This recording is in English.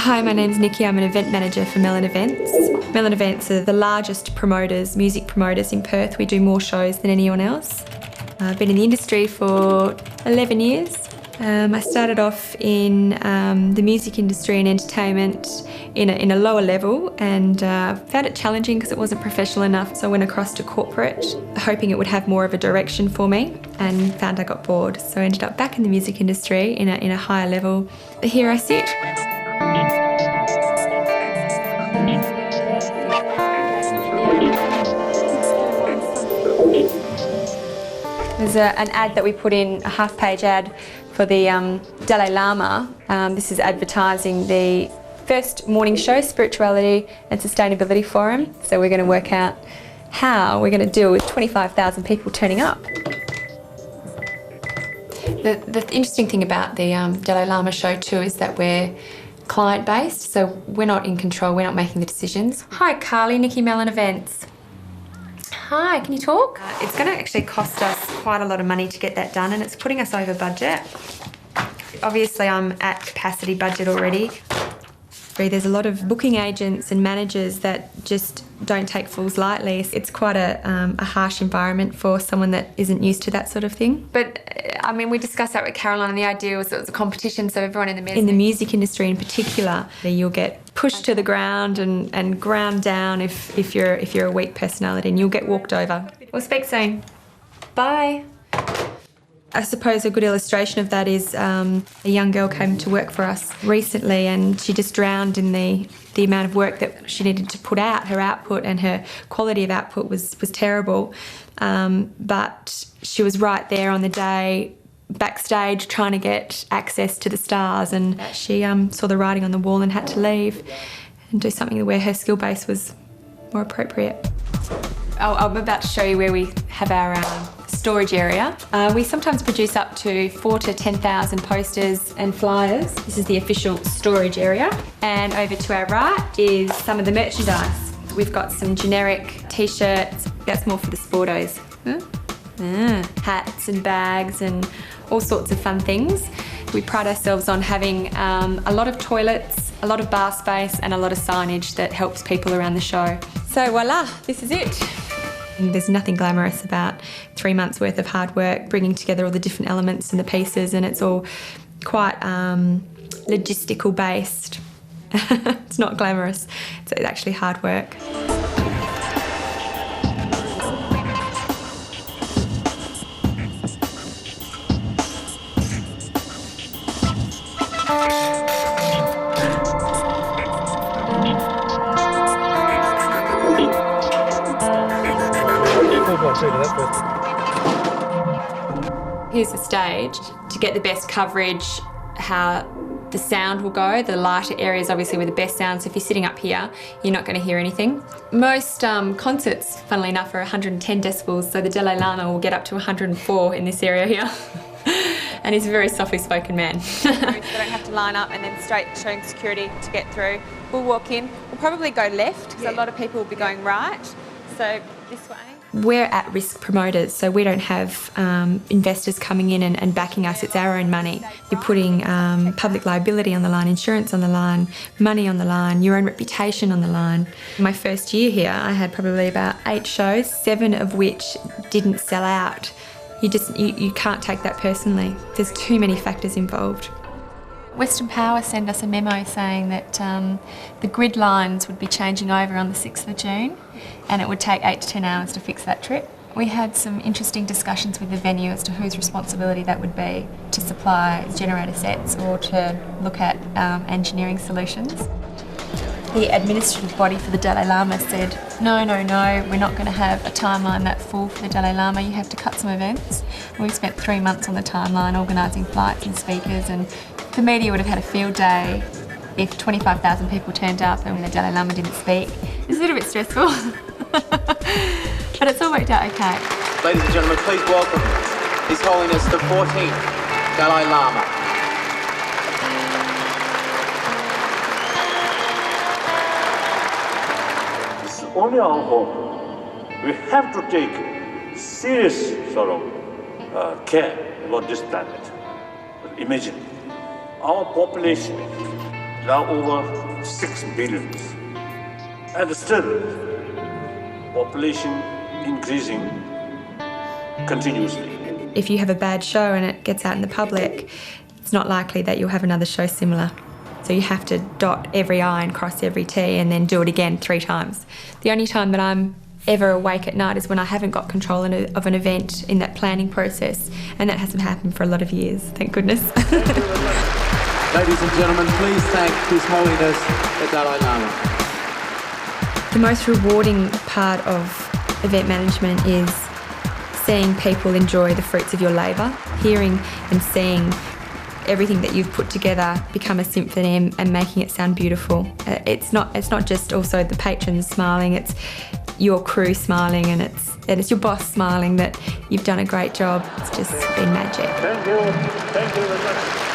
Hi, my name's Nikki. I'm an event manager for Melon Events. Melon Events are the largest promoters, music promoters in Perth. We do more shows than anyone else. I've been in the industry for 11 years. I started off in the music industry and entertainment in a lower level, and found it challenging because it wasn't professional enough, so I went across to corporate, hoping it would have more of a direction for me, and found I got bored. So I ended up back in the music industry in a higher level. Here I sit. There's an ad that we put in, a half-page ad for the Dalai Lama. This is advertising the first morning show, Spirituality and Sustainability Forum. So we're going to work out how we're going to deal with 25,000 people turning up. The interesting thing about the Dalai Lama show too is that we're client-based, so we're not in control, we're not making the decisions. Hi Carly, Nikki Melon Events. Hi, can you talk? It's going to actually cost us quite a lot of money to get that done, and it's putting us over budget. Obviously I'm at capacity budget already. There's a lot of booking agents and managers that just don't take fools lightly. It's quite a harsh environment for someone that isn't used to that sort of thing. But I mean, we discussed that with Caroline, and the idea was that it was a competition, so everyone in the music industry in particular, you'll get pushed to the ground and ground down if you're a weak personality, and you'll get walked over. We'll speak soon. Bye. I suppose a good illustration of that is a young girl came to work for us recently, and she just drowned in the amount of work that she needed to put out. Her output and her quality of output was terrible, but she was right there on the day backstage trying to get access to the stars, and she saw the writing on the wall and had to leave and do something where her skill base was more appropriate. I'm about to show you where we have our storage area. We sometimes produce up to 4,000 to 10,000 posters and flyers. This is the official storage area. And over to our right is some of the merchandise. We've got some generic t-shirts. That's more for the sportos. Hats and bags and all sorts of fun things. We pride ourselves on having a lot of toilets, a lot of bar space, and a lot of signage that helps people around the show. So voila, this is it. There's nothing glamorous about 3 months worth of hard work, bringing together all the different elements and the pieces, and it's all quite logistical based. It's not glamorous, it's actually hard work. Here's the stage. To get the best coverage, how the sound will go, the lighter areas obviously were the best sound, so if you're sitting up here, you're not going to hear anything. Most concerts, funnily enough, are 110 decibels, so the Dalai Lama will get up to 104 in this area here. And he's a very softly spoken man. They don't have to line up and then straight showing security to get through. We'll walk in. We'll probably go left, because a lot of people will be going right. So this way. We're at-risk promoters, so we don't have investors coming in and backing us. It's our own money. You're putting public liability on the line, insurance on the line, money on the line, your own reputation on the line. My first year here, I had probably about 8 shows, 7 of which didn't sell out. You can't take that personally. There's too many factors involved. Western Power sent us a memo saying that the grid lines would be changing over on the 6th of June, and it would take 8 to 10 hours to fix that trip. We had some interesting discussions with the venue as to whose responsibility that would be to supply generator sets or to look at engineering solutions. The administrative body for the Dalai Lama said, no, we're not going to have a timeline that full for the Dalai Lama, you have to cut some events. And we spent 3 months on the timeline organising flights and speakers, and the media would have had a field day if 25,000 people turned up and the Dalai Lama didn't speak. It's a little bit stressful, but it's all worked out okay. Ladies and gentlemen, please welcome His Holiness the 14th Dalai Lama. It's only our hope. We have to take serious care about this planet. Imagine our population now over 6 billion. And still, population increasing continuously. If you have a bad show and it gets out in the public, it's not likely that you'll have another show similar. So you have to dot every I and cross every T and then do it again 3 times. The only time that I'm ever awake at night is when I haven't got control of an event in that planning process, and that hasn't happened for a lot of years, thank goodness. Ladies and gentlemen, please thank His Holiness the Dalai Lama. The most rewarding part of event management is seeing people enjoy the fruits of your labour, hearing and seeing everything that you've put together become a symphony and making it sound beautiful. It's not just also the patrons smiling, it's your crew smiling, and it's your boss smiling that you've done a great job. It's just been magic. Thank you very much.